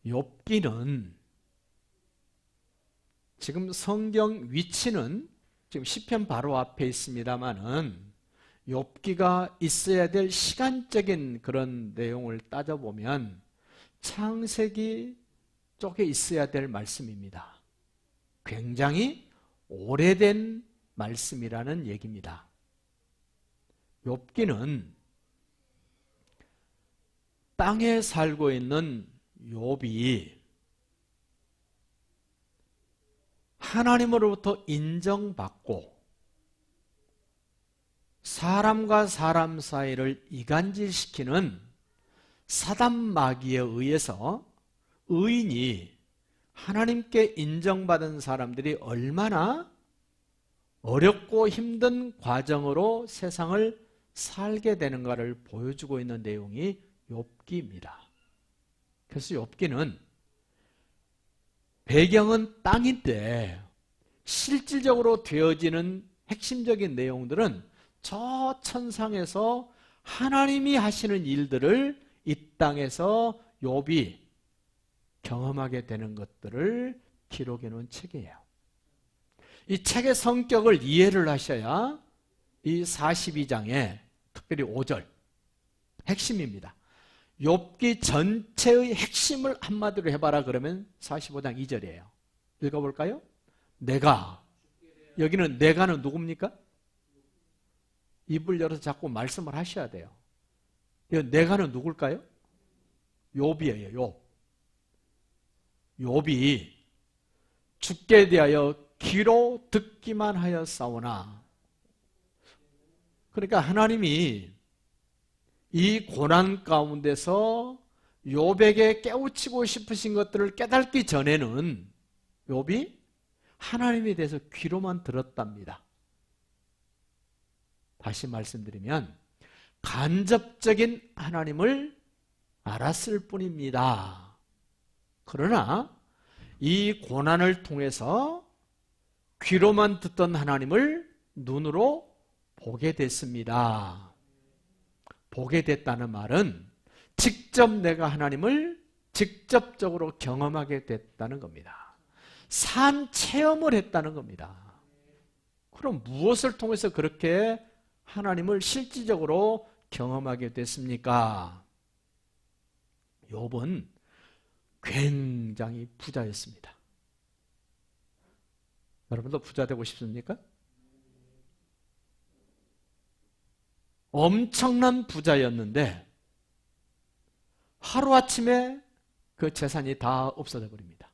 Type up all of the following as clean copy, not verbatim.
욥기는 지금 성경 위치는 지금 시편 바로 앞에 있습니다마는 욥기가 있어야 될 시간적인 그런 내용을 따져보면 창세기 쪽에 있어야 될 말씀입니다. 굉장히 오래된 말씀이라는 얘기입니다. 욥기는 땅에 살고 있는 욥이 하나님으로부터 인정받고 사람과 사람 사이를 이간질시키는 사단 마귀에 의해서 의인이 하나님께 인정받은 사람들이 얼마나 어렵고 힘든 과정으로 세상을 살게 되는가를 보여주고 있는 내용이 욥기입니다. 그래서 욥기는 배경은 땅인데 실질적으로 되어지는 핵심적인 내용들은 저 천상에서 하나님이 하시는 일들을 이 땅에서 욥이 경험하게 되는 것들을 기록해 놓은 책이에요. 이 책의 성격을 이해를 하셔야 이 42장의 특별히 5절 핵심입니다. 욥기 전체의 핵심을 한마디로 해봐라 그러면 45장 2절이에요. 읽어볼까요? 내가, 여기는 내가는 누굽니까? 입을 열어서 자꾸 말씀을 하셔야 돼요. 내가는 누굴까요? 욥이에요. 욥. 욥이 죽게 대하여 귀로 듣기만 하였사오나, 그러니까 하나님이 이 고난 가운데서 욥에게 깨우치고 싶으신 것들을 깨닫기 전에는 욥이 하나님에 대해서 귀로만 들었답니다. 다시 말씀드리면 간접적인 하나님을 알았을 뿐입니다. 그러나 이 고난을 통해서 귀로만 듣던 하나님을 눈으로 보게 됐습니다. 보게 됐다는 말은 직접 내가 하나님을 직접적으로 경험하게 됐다는 겁니다. 산 체험을 했다는 겁니다. 그럼 무엇을 통해서 그렇게 하나님을 실질적으로 경험하게 됐습니까? 욥은 굉장히 부자였습니다. 여러분도 부자 되고 싶습니까? 엄청난 부자였는데 하루아침에 그 재산이 다 없어져 버립니다.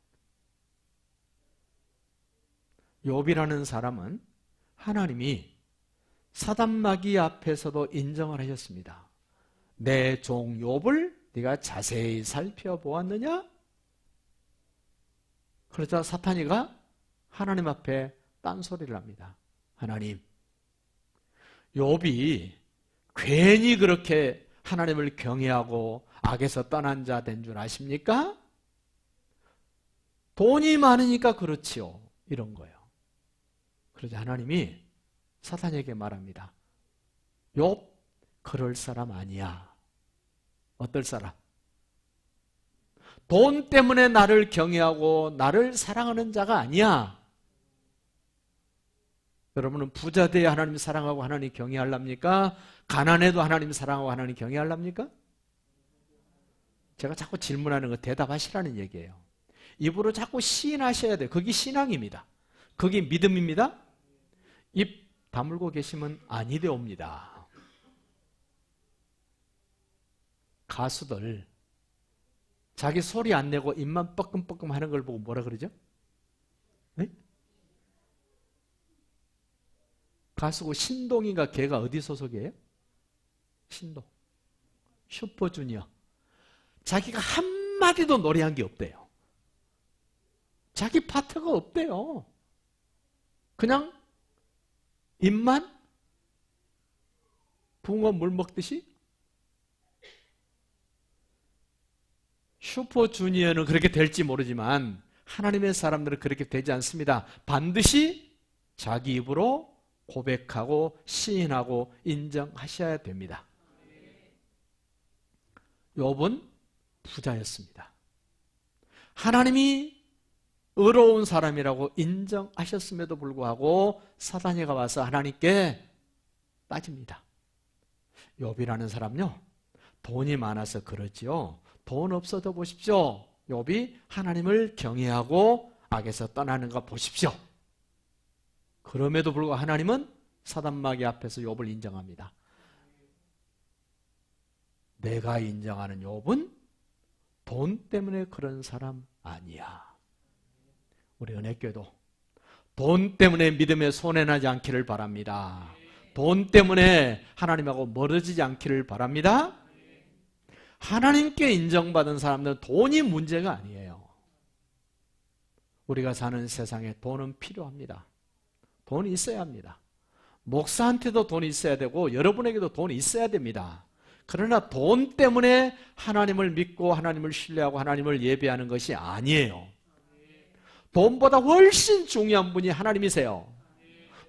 욥이라는 사람은 하나님이 사단마귀 앞에서도 인정을 하셨습니다. 내 종 욥을 네가 자세히 살펴보았느냐? 그러자 사탄이가 하나님 앞에 딴소리를 합니다. 하나님, 욥이 괜히 그렇게 하나님을 경외하고 악에서 떠난 자 된 줄 아십니까? 돈이 많으니까 그렇지요. 이런 거예요. 그러자 하나님이 사탄에게 말합니다. 욥, 그럴 사람 아니야. 어떨 사람? 돈 때문에 나를 경외하고 나를 사랑하는 자가 아니야. 여러분은 부자 돼야 하나님 사랑하고 하나님 경외하랍니까? 가난해도 하나님 사랑하고 하나님 경외하랍니까? 제가 자꾸 질문하는 거 대답하시라는 얘기예요. 입으로 자꾸 시인하셔야 돼요. 그게 신앙입니다. 그게 믿음입니다. 입 다물고 계시면 아니 되옵니다. 가수들 자기 소리 안 내고 입만 뻐끔뻐끔 하는 걸 보고 뭐라 그러죠? 네? 가수고 신동인가 걔가 어디 소속이에요? 신동. 슈퍼주니어. 자기가 한마디도 노래한 게 없대요. 자기 파트가 없대요. 그냥 입만 붕어 물 먹듯이. 슈퍼주니어는 그렇게 될지 모르지만 하나님의 사람들은 그렇게 되지 않습니다. 반드시 자기 입으로 고백하고 시인하고 인정하셔야 됩니다. 욥은 부자였습니다. 하나님이 의로운 사람이라고 인정하셨음에도 불구하고 사단이가 와서 하나님께 따집니다. 욥이라는 사람요, 돈이 많아서 그러지요. 돈 없어도 보십시오. 욥이 하나님을 경외하고 악에서 떠나는 거 보십시오. 그럼에도 불구하고 하나님은 사단마귀 앞에서 욥을 인정합니다. 내가 인정하는 욥은 돈 때문에 그런 사람 아니야. 우리 은혜교도 돈 때문에 믿음에 손해나지 않기를 바랍니다. 돈 때문에 하나님하고 멀어지지 않기를 바랍니다. 하나님께 인정받은 사람들은 돈이 문제가 아니에요. 우리가 사는 세상에 돈은 필요합니다. 돈이 있어야 합니다. 목사한테도 돈이 있어야 되고 여러분에게도 돈이 있어야 됩니다. 그러나 돈 때문에 하나님을 믿고 하나님을 신뢰하고 하나님을 예배하는 것이 아니에요. 돈보다 훨씬 중요한 분이 하나님이세요.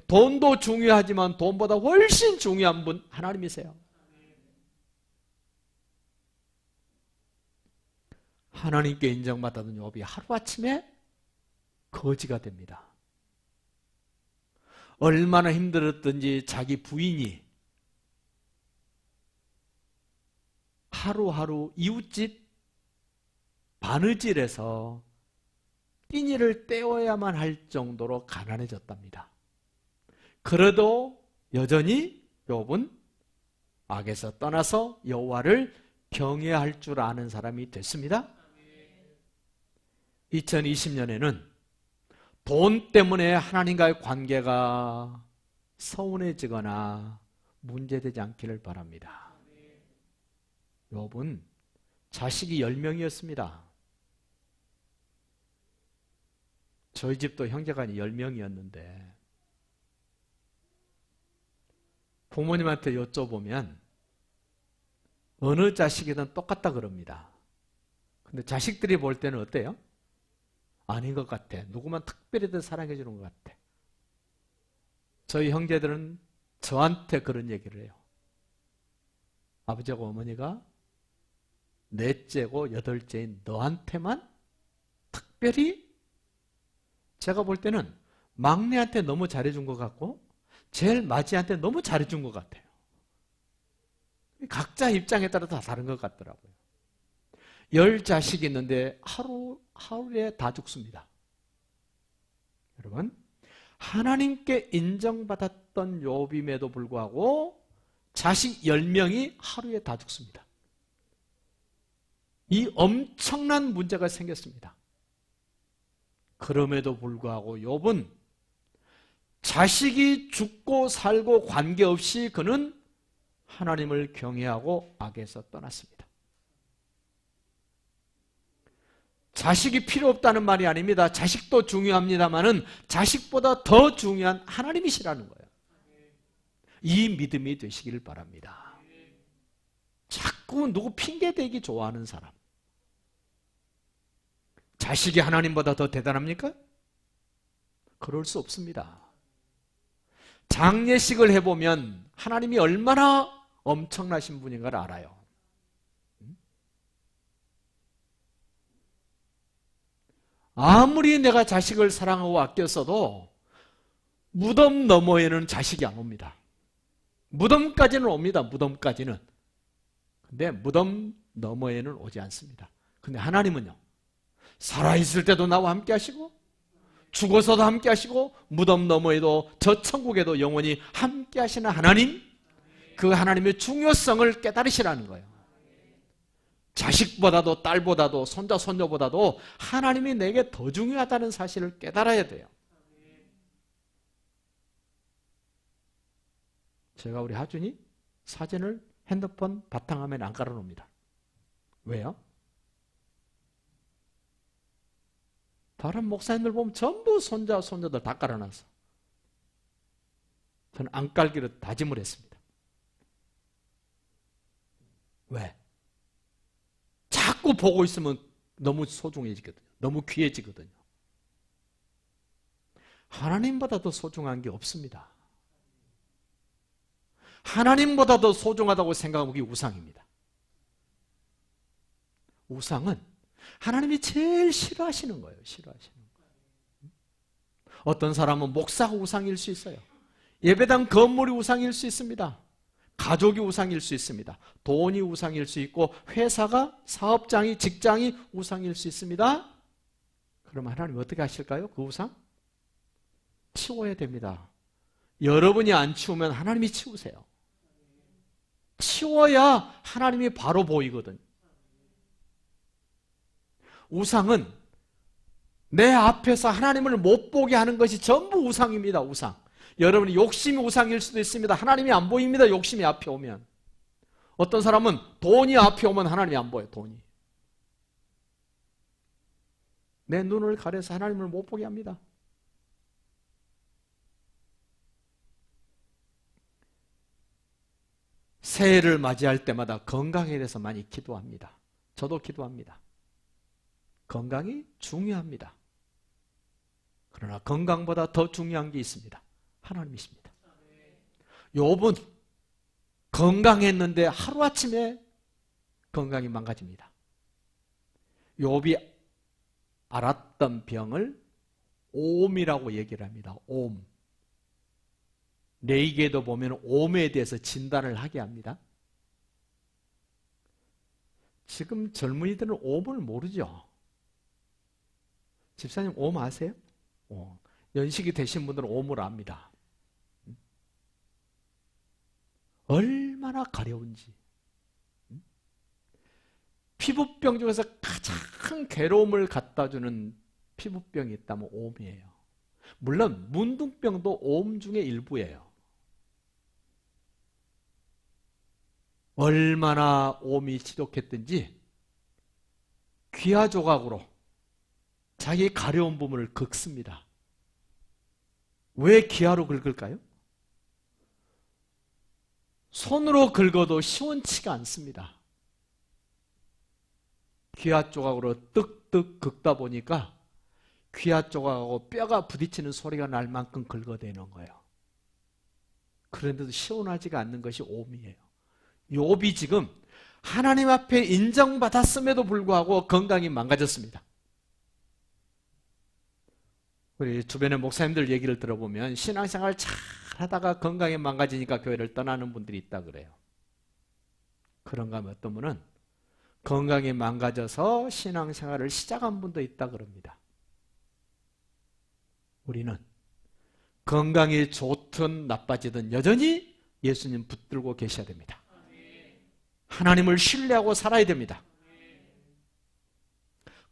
돈도 중요하지만 돈보다 훨씬 중요한 분 하나님이세요. 하나님께 인정받았던 욥이 하루아침에 거지가 됩니다. 얼마나 힘들었든지 자기 부인이 하루하루 이웃집 바느질에서 끼니를 때워야만 할 정도로 가난해졌답니다. 그래도 여전히 욥은 악에서 떠나서 여호와를 경외할 줄 아는 사람이 됐습니다. 2020년에는 돈 때문에 하나님과의 관계가 서운해지거나 문제되지 않기를 바랍니다. 욥은 자식이 10명이었습니다. 저희 집도 형제간이 10명이었는데 부모님한테 여쭤보면 어느 자식이든 똑같다 그럽니다. 근데 자식들이 볼 때는 어때요? 아닌 것 같아. 누구만 특별히 더 사랑해 주는 것 같아. 저희 형제들은 저한테 그런 얘기를 해요. 아버지하고 어머니가 넷째고 여덟째인 너한테만 특별히, 제가 볼 때는 막내한테 너무 잘해준 것 같고 제일 맞이한테 너무 잘해준 것 같아요. 각자 입장에 따라 다 다른 것 같더라고요. 10자식이 있는데 하루에 다 죽습니다. 여러분, 하나님께 인정받았던 욥임에도 불구하고 자식 10명이 하루에 다 죽습니다. 이 엄청난 문제가 생겼습니다. 그럼에도 불구하고 욥은 자식이 죽고 살고 관계없이 그는 하나님을 경외하고 악에서 떠났습니다. 자식이 필요 없다는 말이 아닙니다. 자식도 중요합니다만은 자식보다 더 중요한 하나님이시라는 거예요. 이 믿음이 되시기를 바랍니다. 자꾸 누구 핑계대기 좋아하는 사람. 자식이 하나님보다 더 대단합니까? 그럴 수 없습니다. 장례식을 해보면 하나님이 얼마나 엄청나신 분인가를 알아요. 아무리 내가 자식을 사랑하고 아꼈어도 무덤 너머에는 자식이 안 옵니다. 무덤까지는 옵니다. 무덤까지는. 근데 무덤 너머에는 오지 않습니다. 근데 하나님은요, 살아있을 때도 나와 함께 하시고 죽어서도 함께 하시고 무덤 너머에도 저 천국에도 영원히 함께 하시는 하나님, 그 하나님의 중요성을 깨달으시라는 거예요. 자식보다도 딸보다도 손자 손녀보다도 하나님이 내게 더 중요하다는 사실을 깨달아야 돼요. 제가 우리 하준이 사진을 핸드폰 바탕화면에 안 깔아놓습니다. 왜요? 다른 목사님들 보면 전부 손자 손녀들 다 깔아놨어. 저는 안 깔기로 다짐을 했습니다. 왜? 자꾸 보고 있으면 너무 소중해지거든요. 너무 귀해지거든요. 하나님보다 더 소중한 게 없습니다. 하나님보다 더 소중하다고 생각하면 그게 우상입니다. 우상은 하나님이 제일 싫어하시는 거예요. 싫어하시는 거예요. 어떤 사람은 목사가 우상일 수 있어요. 예배당 건물이 우상일 수 있습니다. 가족이 우상일 수 있습니다. 돈이 우상일 수 있고 회사가, 사업장이, 직장이 우상일 수 있습니다. 그럼 하나님 어떻게 하실까요? 그 우상? 치워야 됩니다. 여러분이 안 치우면 하나님이 치우세요. 치워야 하나님이 바로 보이거든. 우상은 내 앞에서 하나님을 못 보게 하는 것이 전부 우상입니다. 우상. 여러분이 욕심이 우상일 수도 있습니다. 하나님이 안 보입니다. 욕심이 앞에 오면. 어떤 사람은 돈이 앞에 오면 하나님이 안 보여요. 돈이. 내 눈을 가려서 하나님을 못 보게 합니다. 새해를 맞이할 때마다 건강에 대해서 많이 기도합니다. 저도 기도합니다. 건강이 중요합니다. 그러나 건강보다 더 중요한 게 있습니다. 하나님이십니다. 욥은 건강했는데 하루아침에 건강이 망가집니다. 욥이 앓았던 병을 옴이라고 얘기를 합니다. 옴. 레이게도 보면 옴에 대해서 진단을 하게 합니다. 지금 젊은이들은 옴을 모르죠. 집사님 옴 아세요? 연식이 되신 분들은 옴을 압니다. 얼마나 가려운지. 피부병 중에서 가장 괴로움을 갖다주는 피부병이 있다면 옴이에요. 물론 문둥병도 옴 중에 일부예요. 얼마나 옴이 지독했든지 귀화 조각으로 자기 가려운 부분을 긁습니다. 왜 귀화로 긁을까요? 손으로 긁어도 시원치가 않습니다. 귀화 조각으로 뜩뜩 긁다 보니까 귀화 조각하고 뼈가 부딪히는 소리가 날 만큼 긁어대는 거예요. 그런데도 시원하지가 않는 것이 옴이에요. 욥이 지금 하나님 앞에 인정받았음에도 불구하고 건강이 망가졌습니다. 우리 주변의 목사님들 얘기를 들어보면 신앙생활 잘 하다가 건강이 망가지니까 교회를 떠나는 분들이 있다 그래요. 그런가 하면 어떤 분은 건강이 망가져서 신앙생활을 시작한 분도 있다 그럽니다. 우리는 건강이 좋든 나빠지든 여전히 예수님 붙들고 계셔야 됩니다. 하나님을 신뢰하고 살아야 됩니다.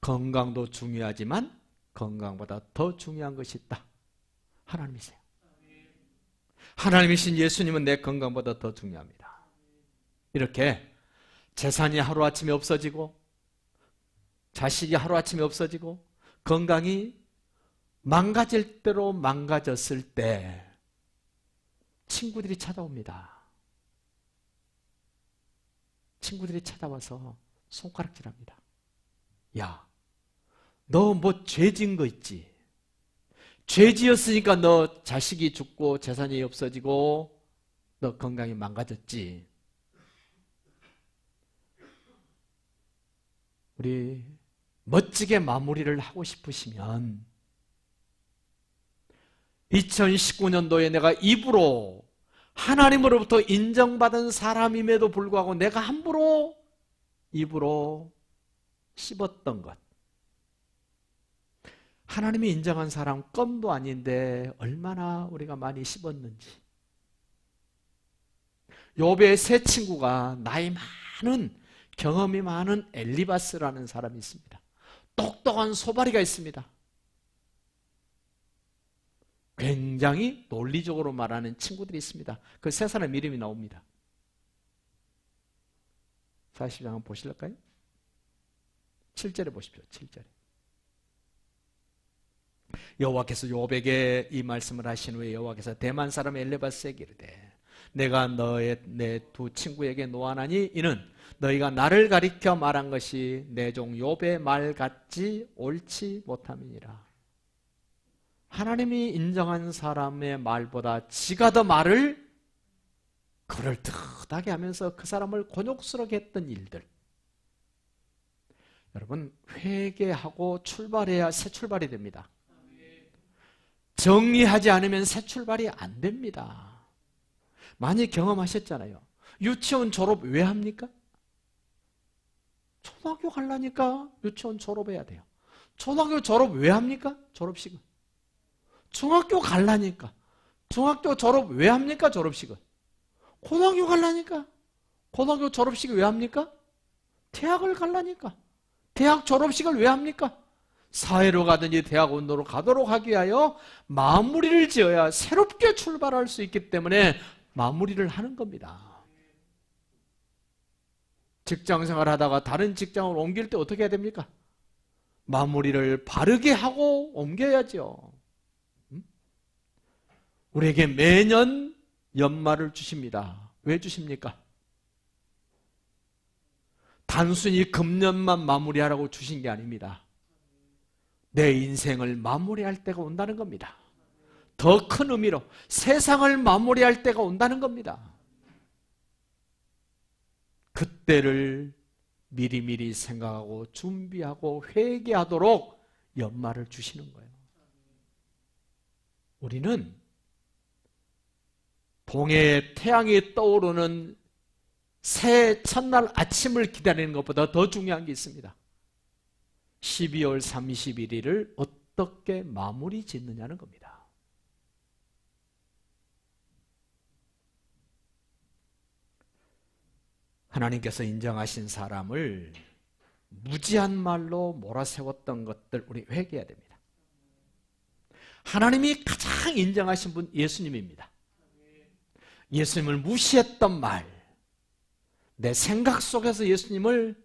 건강도 중요하지만 건강보다 더 중요한 것이 있다. 하나님이세요. 하나님이신 예수님은 내 건강보다 더 중요합니다. 이렇게 재산이 하루아침에 없어지고 자식이 하루아침에 없어지고 건강이 망가질 대로 망가졌을 때 친구들이 찾아옵니다. 친구들이 찾아와서 손가락질합니다. 야, 너 뭐 죄 지은 거 있지? 죄 지었으니까 너 자식이 죽고 재산이 없어지고 너 건강이 망가졌지. 우리 멋지게 마무리를 하고 싶으시면 2019년도에 내가 입으로 하나님으로부터 인정받은 사람임에도 불구하고 내가 함부로 입으로 씹었던 것, 하나님이 인정한 사람 껌도 아닌데 얼마나 우리가 많이 씹었는지. 욥의 세 친구가 나이 많은, 경험이 많은 엘리바스라는 사람이 있습니다. 똑똑한 소바리가 있습니다. 굉장히 논리적으로 말하는 친구들이 있습니다. 그 세 사람 이름이 나옵니다. 40장 한번 보실까요? 7절에 보십시오. 7절에. 여호와께서 욥에게 이 말씀을 하신 후에 여호와께서 대만 사람 엘리바스에게 이르되 내가 내 두 친구에게 노하나니 이는 너희가 나를 가리켜 말한 것이 내 종 욥의 말 같지 옳지 못함이니라. 하나님이 인정한 사람의 말보다 지가 더 말을 그럴듯하게 하면서 그 사람을 곤욕스럽게 했던 일들, 여러분, 회개하고 출발해야 새 출발이 됩니다. 정리하지 않으면 새 출발이 안 됩니다. 많이 경험하셨잖아요. 유치원 졸업 왜 합니까? 초등학교 가려니까 유치원 졸업해야 돼요. 초등학교 졸업 왜 합니까? 졸업식은. 중학교 가려니까. 중학교 졸업 왜 합니까? 졸업식은. 고등학교 가려니까. 고등학교 졸업식 왜 합니까? 대학을 가려니까. 대학 졸업식을 왜 합니까? 사회로 가든지 대학원으로 가도록 하기 위하여 마무리를 지어야 새롭게 출발할 수 있기 때문에 마무리를 하는 겁니다. 직장생활 하다가 다른 직장을 옮길 때 어떻게 해야 됩니까? 마무리를 바르게 하고 옮겨야죠. 우리에게 매년 연말을 주십니다. 왜 주십니까? 단순히 금년만 마무리하라고 주신 게 아닙니다. 내 인생을 마무리할 때가 온다는 겁니다. 더 큰 의미로 세상을 마무리할 때가 온다는 겁니다. 그때를 미리미리 생각하고 준비하고 회개하도록 연말을 주시는 거예요. 우리는 동해에 태양이 떠오르는 새해 첫날 아침을 기다리는 것보다 더 중요한 게 있습니다. 12월 31일을 어떻게 마무리 짓느냐는 겁니다. 하나님께서 인정하신 사람을 무지한 말로 몰아세웠던 것들 우리 회개해야 됩니다. 하나님이 가장 인정하신 분 예수님입니다. 예수님을 무시했던 말, 내 생각 속에서 예수님을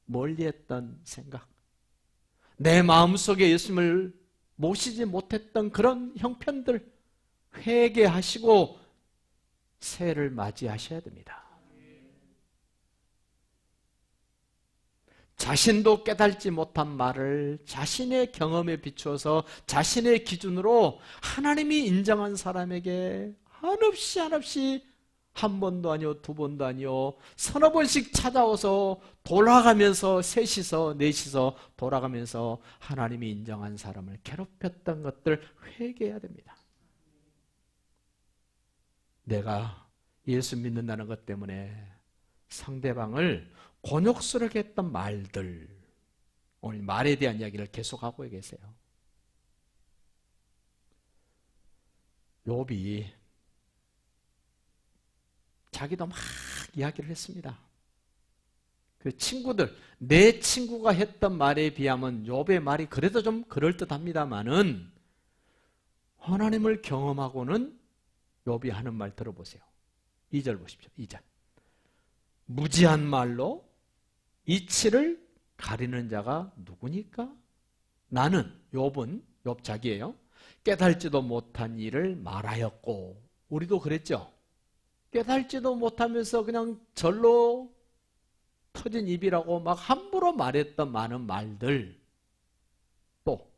멀리했던 생각, 내 마음속에 예수님을 모시지 못했던 그런 형편들 회개하시고 새해를 맞이하셔야 됩니다. 자신도 깨달지 못한 말을 자신의 경험에 비추어서 자신의 기준으로 하나님이 인정한 사람에게 한없이 한 번도 아니요 두 번도 아니요 서너 번씩 찾아와서 돌아가면서 셋이서 넷이서 돌아가면서 하나님이 인정한 사람을 괴롭혔던 것들 회개해야 됩니다. 내가 예수 믿는다는 것 때문에 상대방을 곤욕스럽게 했던 말들, 오늘 말에 대한 이야기를 계속하고 계세요. 욥이 자기도 막 이야기를 했습니다. 그 친구들, 내 친구가 했던 말에 비하면 욥의 말이 그래도 좀 그럴듯합니다만은 하나님을 경험하고는 욥이 하는 말 들어보세요. 2절 보십시오. 2절. 무지한 말로 이치를 가리는 자가 누구니까? 나는, 욥은, 욥 자기예요. 깨달지도 못한 일을 말하였고, 우리도 그랬죠. 깨달지도 못하면서 그냥 절로 터진 입이라고 막 함부로 말했던 많은 말들, 또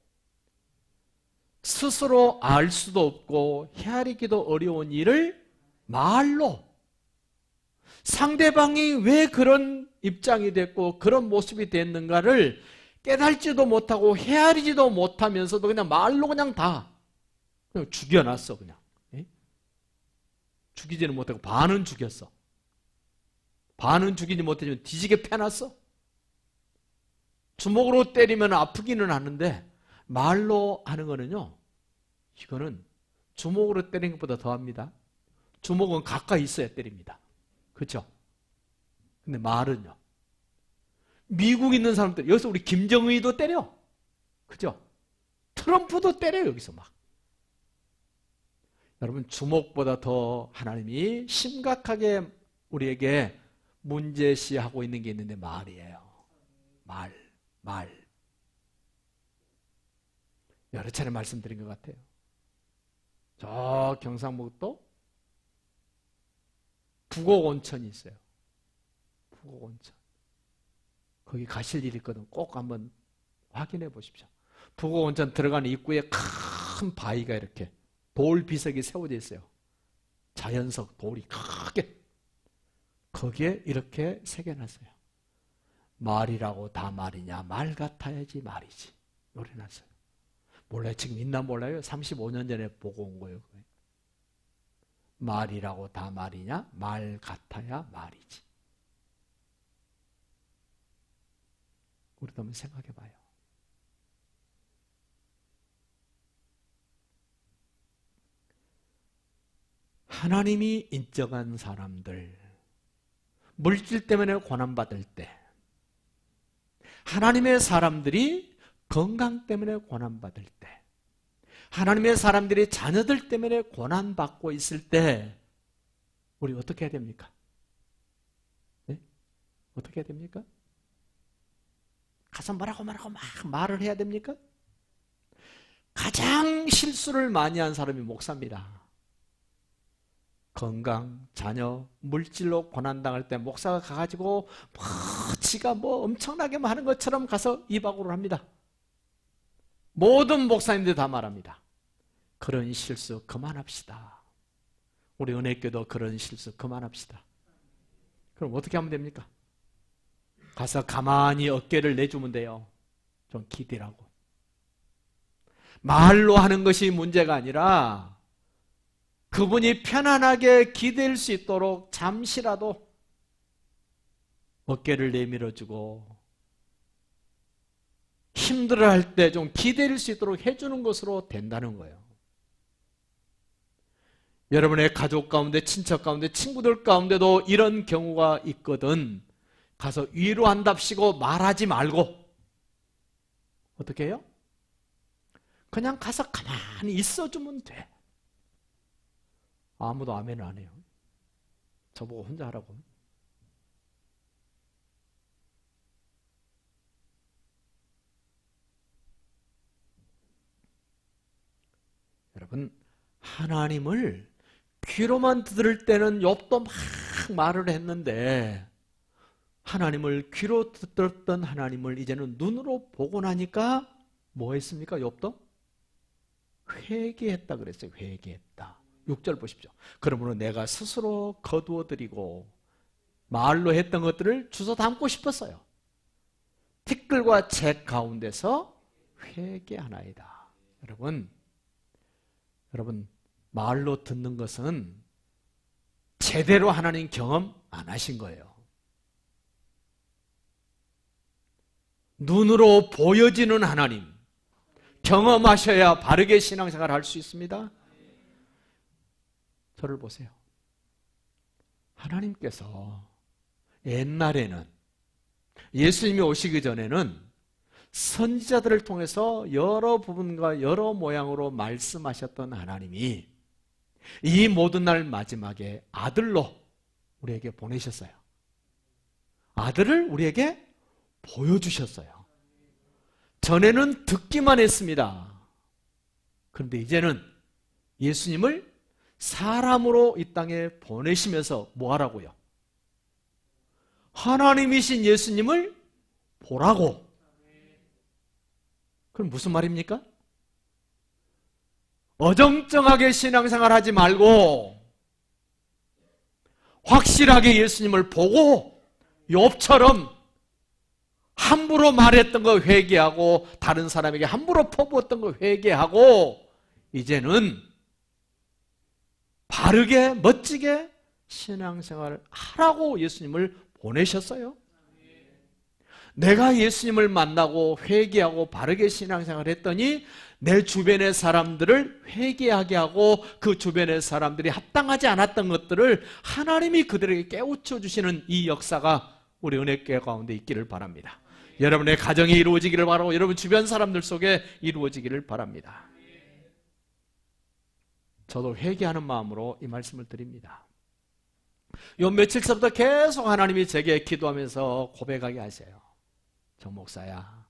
스스로 알 수도 없고 헤아리기도 어려운 일을 말로, 상대방이 왜 그런 입장이 됐고 그런 모습이 됐는가를 깨달지도 못하고 헤아리지도 못하면서도 그냥 말로 그냥 다 그냥 죽여놨어. 그냥 죽이지는 못하고 반은 죽였어. 반은 죽이지 못하지만 뒤지게 패놨어. 주먹으로 때리면 아프기는 하는데 말로 하는 거는요, 이거는 주먹으로 때리는 것보다 더합니다. 주먹은 가까이 있어야 때립니다. 그렇죠? 근데 말은요, 미국 있는 사람들, 여기서 우리 김정의도 때려. 그죠? 트럼프도 때려요, 여기서 막. 여러분, 주먹보다 더 하나님이 심각하게 우리에게 문제시하고 있는 게 있는데 말이에요. 말. 여러 차례 말씀드린 것 같아요. 저 경상북도 북옥 온천이 있어요. 북옥 온천. 거기 가실 일이 있거든. 꼭 한번 확인해 보십시오. 북옥 온천 들어가는 입구에 큰 바위가 이렇게 돌 비석이 세워져 있어요. 자연석 돌이 크게. 거기에 이렇게 새겨놨어요. 말이라고 다 말이냐? 말 같아야지 말이지. 노래 났어요. 몰라요. 지금 있나 몰라요? 35년 전에 보고 온 거예요. 말이라고 다 말이냐? 말 같아야 말이지. 우리도 한번 생각해 봐요. 하나님이 인정한 사람들, 물질 때문에 고난받을 때, 하나님의 사람들이 건강 때문에 고난받을 때, 하나님의 사람들이 자녀들 때문에 고난받고 있을 때 우리 어떻게 해야 됩니까? 네? 어떻게 해야 됩니까? 가서 뭐라고 막 말을 해야 됩니까? 가장 실수를 많이 한 사람이 목사입니다. 건강, 자녀, 물질로 고난당할 때 목사가 가가지고 지가 엄청나게 하는 것처럼 가서 입학으로 합니다. 모든 목사님들 다 말합니다. 그런 실수 그만합시다. 우리 은혜교도 그런 실수 그만합시다. 그럼 어떻게 하면 됩니까? 가서 가만히 어깨를 내주면 돼요. 좀 기대라고. 말로 하는 것이 문제가 아니라 그분이 편안하게 기댈 수 있도록 잠시라도 어깨를 내밀어주고 힘들어할 때 좀 기댈 수 있도록 해주는 것으로 된다는 거예요. 여러분의 가족 가운데, 친척 가운데, 친구들 가운데도 이런 경우가 있거든. 가서 위로한답시고 말하지 말고 어떻게 해요? 그냥 가서 가만히 있어주면 돼. 아무도 아멘을 안 해요. 저보고 혼자 하라고. 여러분, 하나님을 귀로만 들을 때는 욥도 막 말을 했는데 하나님을 귀로 듣던 하나님을 이제는 눈으로 보고 나니까 뭐 했습니까? 욥도? 회개했다 그랬어요. 회개했다. 6절 보십시오. 그러므로 내가 스스로 거두어드리고 말로 했던 것들을 주워 담고 싶었어요. 티끌과 재 가운데서 회개하나이다. 여러분 말로 듣는 것은 제대로 하나님 경험 안 하신 거예요. 눈으로 보여지는 하나님 경험하셔야 바르게 신앙생활을 할 수 있습니다. 저를 보세요. 하나님께서 옛날에는 예수님이 오시기 전에는 선지자들을 통해서 여러 부분과 여러 모양으로 말씀하셨던 하나님이 이 모든 날 마지막에 아들로 우리에게 보내셨어요. 아들을 우리에게 보여주셨어요. 전에는 듣기만 했습니다. 그런데 이제는 예수님을 사람으로 이 땅에 보내시면서 뭐 하라고요? 하나님이신 예수님을 보라고. 그럼 무슨 말입니까? 어정쩡하게 신앙생활 하지 말고 확실하게 예수님을 보고 욥처럼 함부로 말했던 거 회개하고 다른 사람에게 함부로 퍼부었던 거 회개하고 이제는 바르게 멋지게 신앙생활을 하라고 예수님을 보내셨어요. 내가 예수님을 만나고 회개하고 바르게 신앙생활을 했더니 내 주변의 사람들을 회개하게 하고 그 주변의 사람들이 합당하지 않았던 것들을 하나님이 그들에게 깨우쳐 주시는 이 역사가 우리 은혜교회 가운데 있기를 바랍니다. 여러분의 가정이 이루어지기를 바라고 여러분 주변 사람들 속에 이루어지기를 바랍니다. 저도 회개하는 마음으로 이 말씀을 드립니다. 요 며칠 전부터 계속 하나님이 제게 기도하면서 고백하게 하세요. 정 목사야,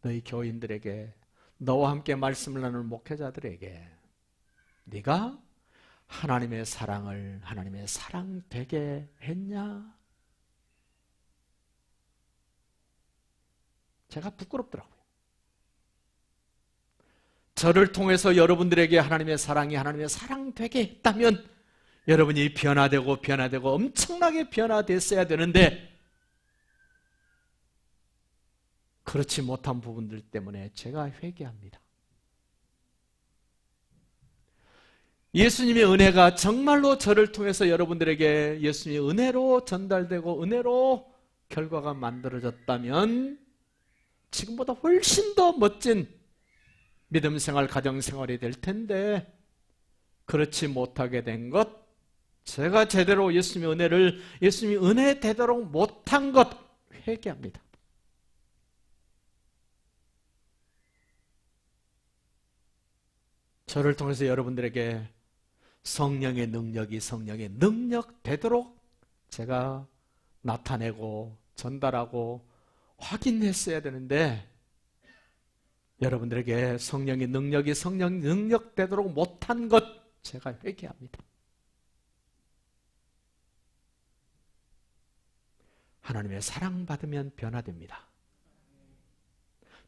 너희 교인들에게 너와 함께 말씀을 나누는 목회자들에게 네가 하나님의 사랑을 하나님의 사랑 되게 했냐? 제가 부끄럽더라고요. 저를 통해서 여러분들에게 하나님의 사랑이 하나님의 사랑 되게 했다면 여러분이 변화되고 엄청나게 변화됐어야 되는데 그렇지 못한 부분들 때문에 제가 회개합니다. 예수님의 은혜가 정말로 저를 통해서 여러분들에게 예수님의 은혜로 전달되고 은혜로 결과가 만들어졌다면 지금보다 훨씬 더 멋진 믿음 생활, 가정 생활이 될 텐데 그렇지 못하게 된 것, 제가 제대로 예수님의 은혜를 예수님이 은혜 되도록 못한 것 회개합니다. 저를 통해서 여러분들에게 성령의 능력이 성령의 능력 되도록 제가 나타내고 전달하고 확인했어야 되는데 여러분들에게 성령의 능력이 성령 능력 되도록 못한 것 제가 회개합니다. 하나님의 사랑 받으면 변화됩니다.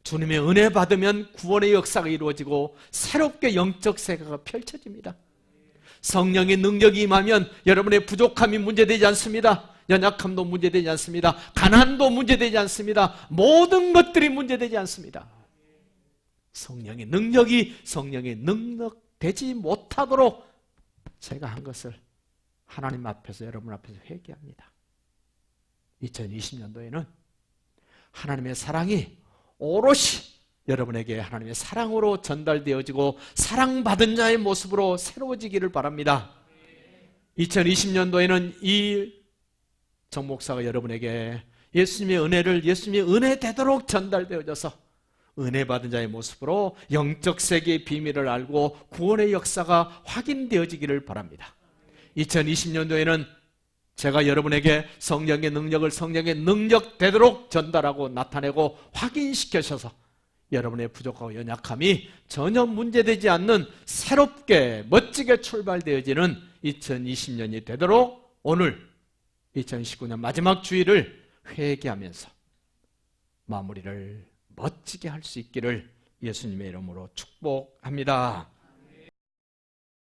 주님의 은혜 받으면 구원의 역사가 이루어지고 새롭게 영적 세계가 펼쳐집니다. 성령의 능력이 임하면 여러분의 부족함이 문제되지 않습니다. 연약함도 문제되지 않습니다. 가난도 문제되지 않습니다. 모든 것들이 문제되지 않습니다. 성령의 능력이 성령의 능력 되지 못하도록 제가 한 것을 하나님 앞에서 여러분 앞에서 회개합니다. 2020년도에는 하나님의 사랑이 오롯이 여러분에게 하나님의 사랑으로 전달되어지고 사랑받은 자의 모습으로 새로워지기를 바랍니다. 2020년도에는 이 정 목사가 여러분에게 예수님의 은혜를 예수님의 은혜 되도록 전달되어져서 은혜 받은 자의 모습으로 영적 세계의 비밀을 알고 구원의 역사가 확인되어지기를 바랍니다. 2020년도에는 제가 여러분에게 성령의 능력을 성령의 능력 되도록 전달하고 나타내고 확인시켜셔서 여러분의 부족하고 연약함이 전혀 문제되지 않는 새롭게 멋지게 출발되어지는 2020년이 되도록 오늘 2019년 마지막 주일을 회개하면서 마무리를 멋지게 할 수 있기를 예수님의 이름으로 축복합니다.